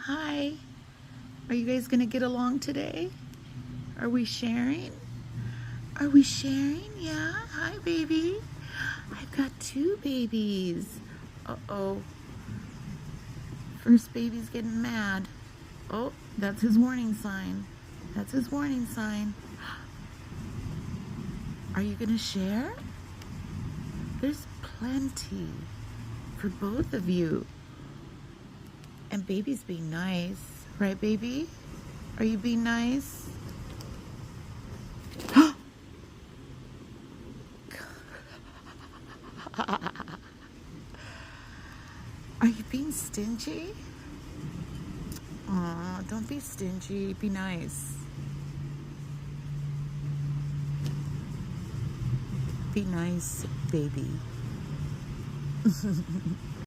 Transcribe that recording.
Hi. Are you guys gonna get along today? Are we sharing? Are we sharing? Yeah. Hi, baby. I've got two babies. Uh-oh. First baby's getting mad. Oh, that's his warning sign. That's his warning sign. Are you gonna share? There's plenty for both of you. And baby's being nice. Right, baby? Are you being nice? Are you being stingy? Aw, don't be stingy. Be nice. Be nice, baby.